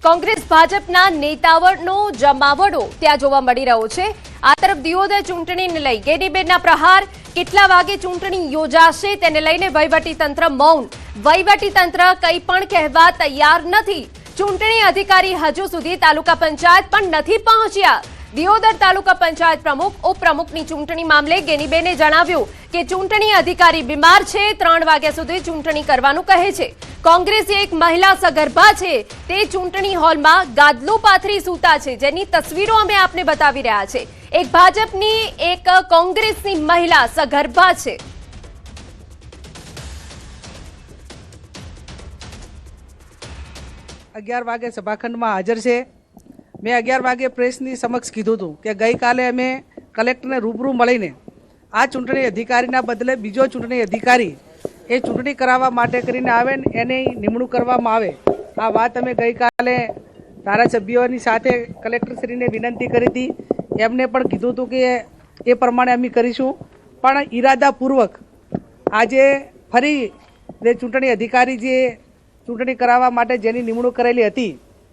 કોંગ્રેસ ભાજપના નેતાઓનો જમાવડો ત્યાં જોવા મળી રહ્યો છે। આ તરફ દિયોદર ચૂંટણીને લઈ ગેનીબેનના પ્રહાર, કેટલા વાગે ચૂંટણી યોજાશે તેને લઈને વહીવટીતંત્ર મૌન। વહીવટીતંત્ર કંઈ પણ કહેવા તૈયાર નથી। ચૂંટણી અધિકારી હજુ સુધી તાલુકા પંચાયત પણ નથી પહોંચ્યા। દિયોદર તાલુકા પંચાયત પ્રમુખ ઉપપ્રમુખની ચૂંટણી મામલે ગેનીબેને જણાવ્યું કે ચૂંટણી અધિકારી બીમાર છે, 3 વાગ્યા સુધી ચૂંટણી કરવાનું કહે છે। કોંગ્રેસી એક મહિલા સગર્ભા છે, તે ચૂંટણી હોલમાં ગાદલું પાથરી સૂતા છે, જેની તસવીરો અમે આપને બતાવી રહ્યા છે। એક ભાજપની એક કોંગ્રેસની મહિલા સગર્ભા છે। અગિયાર વાગે સભાખંડમાં હાજર છે। મેં 11 વાગે પ્રેસની સમક્ષ કીધું હતું કે ગઈકાલે અમે કલેક્ટરને રૂબરૂ મળીને આ ચૂંટણી અધિકારીના બદલે બીજો ચૂંટણી અધિકારી એ ચૂંટણી કરાવવા માટે કરીને આવે ને એની નિમણૂક કરવામાં આવે, આ વાત અમે ગઈકાલે ધારાસભ્યોની સાથે કલેક્ટરશ્રીને વિનંતી કરી હતી। એમને પણ કીધું હતું કે એ પ્રમાણે અમે કરીશું, પણ ઈરાદાપૂર્વક આજે ફરી જે ચૂંટણી અધિકારી જે ચૂંટણી કરાવવા માટે જેની નિમણૂક કરેલી હતી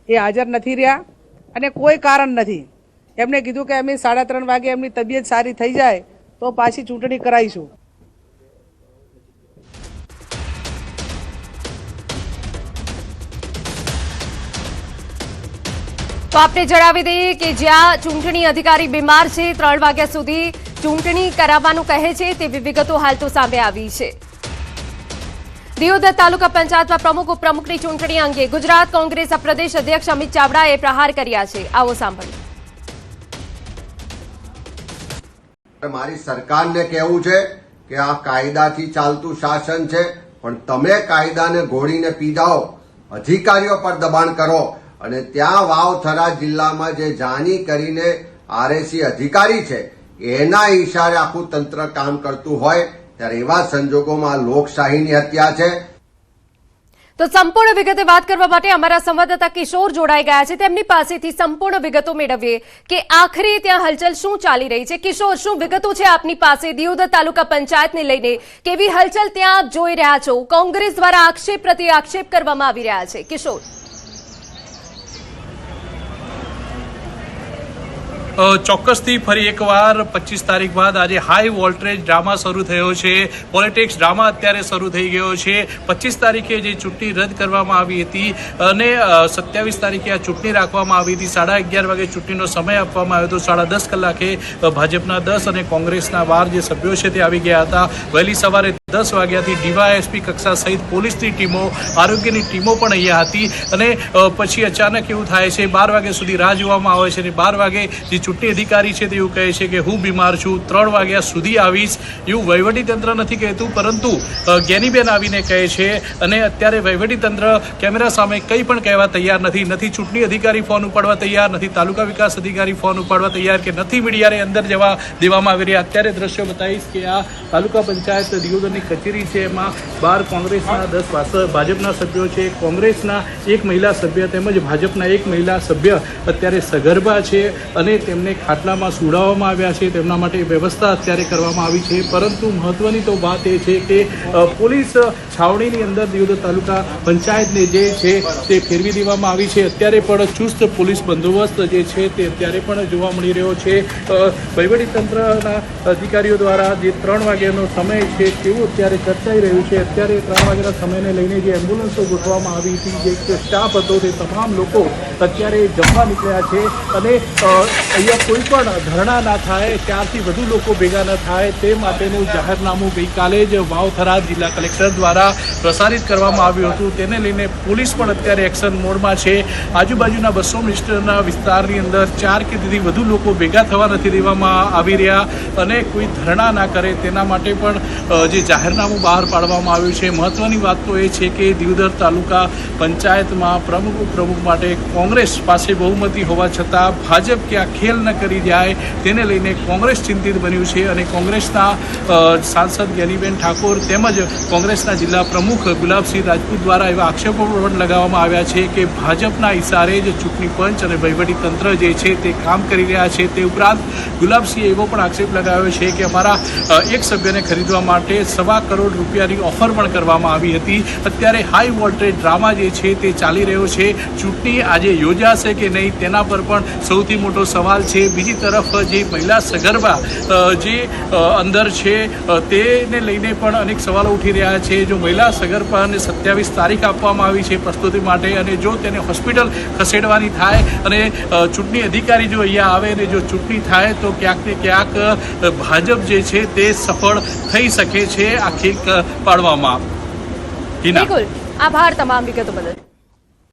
એ હાજર નથી રહ્યા અને કોઈ કારણ નથી। એમને કીધું કે અમે 3:30 વાગે એમની તબિયત સારી થઈ જાય તો પાછી ચૂંટણી કરાવીશું। તો આપને જણાવી દઈએ કે જ્યાં ચૂંટણી અધિકારી બીમાર છે, 3 વાગ્યા સુધી ચૂંટણી કરાવવાનું કહે છે તેવી વિગતો હાલ તો સામે આવી છે। દિયોદર તાલુકા પંચાયતમાં પ્રમુખ ઉપપ્રમુખની ચૂંટણી અંગે ગુજરાત કોંગ્રેસના પ્રદેશ અધ્યક્ષ અમિત ચાવડાએ પ્રહાર કર્યા છે। આવો સાંભળીએ। મારી સરકારને કહેવું છે કે આ કાયદાથી ચાલતું શાસન છે, પણ તમે કાયદાને ઘોડીને પી જાઓ, અધિકારીઓ પર દબાણ કરો અને ત્યાં વાવથરા જિલ્લામાં જે જાણી કરીને આરએસી અધિકારી છે એના ઈશારે આખું તંત્ર કામ કરતું હોય ત્યારે એવા સંજોગોમાં લોકશાહીની હત્યા છે। તો સંપૂર્ણ વિગતે વાત કરવા માટે અમારા સંવાદદાતા કિશોર જોડાઈ ગયા છે, તેમની પાસેથી સંપૂર્ણ વિગતો મેળવીએ કે આખરે ત્યાં હલચલ શું ચાલી રહી છે। કિશોર, શું વિગતો છે આપની પાસે દિયોદર તાલુકા પંચાયતને લઈને? કેવી હલચલ ત્યાં આપ જોઈ રહ્યા છો? કોંગ્રેસ દ્વારા આક્ષેપ પ્રતિ આક્ષેપ કરવામાં આવી રહ્યા છે। કિશોર, ચોક્કસથી ફરી એકવાર 25 તારીખ બાદ આજે હાઈ વોલ્ટેજ ડ્રામા શરૂ થયો છે। પોલિટિક્સ ડ્રામા અત્યારે શરૂ થઈ ગયો છે। 25 તારીખે જે ચૂંટણી રદ કરવામાં આવી હતી અને 27 તારીખે આ ચૂંટણી રાખવામાં આવી હતી। 11:30 વાગે ચૂંટણીનો સમય આપવામાં આવ્યો હતો। 10:30 કલાકે ભાજપના 10 અને કોંગ્રેસના 12 જે સભ્યો છે તે આવી ગયા હતા। વહેલી સવારે 10 વાગ્યાથી ડીવાયએસપી કક્ષા સહિત પોલીસની ટીમો, આરોગ્યની ટીમો પણ અહીંયા હતી અને પછી અચાનક એવું થાય છે, 12 વાગ્યા સુધી રાહ જોવામાં આવે છે અને 12 વાગે જે ચૂંટણી અધિકારી છે તે એવું કહે છે કે હું બીમાર છું, 3 વાગ્યા સુધી આવીશ, એવું વહીવટીતંત્ર નથી કહેતું, પરંતુ ગેનીબેન આવીને કહે છે અને અત્યારે વહીવટીતંત્ર કેમેરા સામે કંઈ પણ કહેવા તૈયાર નથી। નથી ચૂંટણી અધિકારી ફોન ઉપાડવા તૈયાર, નથી તાલુકા વિકાસ અધિકારી ફોન ઉપાડવા તૈયાર, કે નથી મીડિયાને અંદર જવા દેવામાં આવી રહ્યા। અત્યારે દ્રશ્યો બતાવીશ કે આ તાલુકા પંચાયત દિયોદરની કચેરી છે, એમાં 12 કોંગ્રેસના 10 ભાજપના સભ્યો છે, કોંગ્રેસના 1 મહિલા સભ્ય તેમજ ભાજપના 1 મહિલા સભ્ય અત્યારે સગર્ભા છે અને તેમને ખાટલામાં સુડાવવામાં આવ્યા છે। તેમના માટે વ્યવસ્થા અત્યારે કરવામાં આવી છે, પરંતુ મહત્વની તો વાત એ છે કે પોલીસ છાવણીની અંદર દિયોદર તાલુકા પંચાયતને જે છે તે ફેરવી દેવામાં આવી છે। અત્યારે પણ ચુસ્ત પોલીસ બંદોબસ્ત જે છે તે અત્યારે પણ જોવા મળી રહ્યો છે। વહીવટીતંત્રના અધિકારીઓ દ્વારા જે 3 વાગ્યાનો સમય છે તેવું અત્યારે ચર્ચાઈ રહ્યું છે। અત્યારે 3 વાગ્યાના સમયને લઈને જે એમ્બ્યુલન્સો ગોઠવવામાં આવી હતી, જે સ્ટાફ હતો તે તમામ લોકો અત્યારે જમવા નીકળ્યા છે અને અહીંયા કોઈ પણ ધરણા ના થાય, 4 થી વધુ લોકો ભેગા ન થાય તે માટેનું જાહેરનામું ગઈકાલે જ વાવથરા જિલ્લા કલેક્ટર દ્વારા પ્રસારિત કરવામાં આવ્યું હતું। તેને લઈને પોલીસ પણ અત્યારે એક્શન મોડમાં છે। આજુબાજુના 200 મીટરના વિસ્તારની અંદર 4 કે તેથી વધુ લોકો ભેગા થવા નથી દેવામાં આવી રહ્યા અને કોઈ ધરણા ના કરે તેના માટે પણ જે જાહેરનામું બહાર પાડવામાં આવ્યું છે। મહત્વની વાત તો એ છે કે દિયોદર તાલુકા પંચાયતમાં પ્રમુખ ઉપપ્રમુખ માટે કોંગ્રેસ પાસે બહુમતી હોવા છતાં ભાજપ કે આ ખેલ ન કરી જાય તેને લઈને કોંગ્રેસ ચિંતિત બન્યું છે અને કોંગ્રેસના સાંસદ ગેનીબેન ઠાકોર તેમજ કોંગ્રેસના જિલ્લા પ્રમુખ ગુલાબસિંહ રાજપૂત દ્વારા એવા આક્ષેપો પણ લગાવવામાં આવ્યા છે કે ભાજપના ઇશારે જ ચૂંટણી પંચ અને વહીવટીતંત્ર જે છે તે કામ કરી રહ્યા છે। તે ઉપરાંત ગુલાબસિંહે એવો પણ આક્ષેપ લગાવ્યો છે કે અમારા એક સભ્યને ખરીદવા માટે 1.25 કરોડ રૂપિયાની ઓફર પણ કરવામાં આવી હતી। અત્યારે હાઈ વોલ્ટેજ ડ્રામા જે છે તે ચાલી રહ્યો છે। ચૂંટણી આજે યોજાશે કે નહીં તેના પર પણ સૌથી મોટો સવાલ છે. બીજી તરફ જે મહિલા સગર્ભા જે અંદર છે તેને લઈને પણ અનેક સવાલો ઉઠી રહ્યા છે. જો મહિલા સગર્ભાને 27 તારીખ આપવામાં આવી છે પ્રસ્તુતિ માટે, અને જો તેને હોસ્પિટલ ખસેડવાની થાય અને ચૂંટણી અધિકારી જો અહીંયા આવે અને જો ચૂંટણી થાય તો ક્યાંક ને ક્યાંક ભાજપ જે છે તે સફળ થઈ શકે છે આ ખેલ પાડવામાં. બિલકુલ, આભાર તમામ વિગતો બદલ.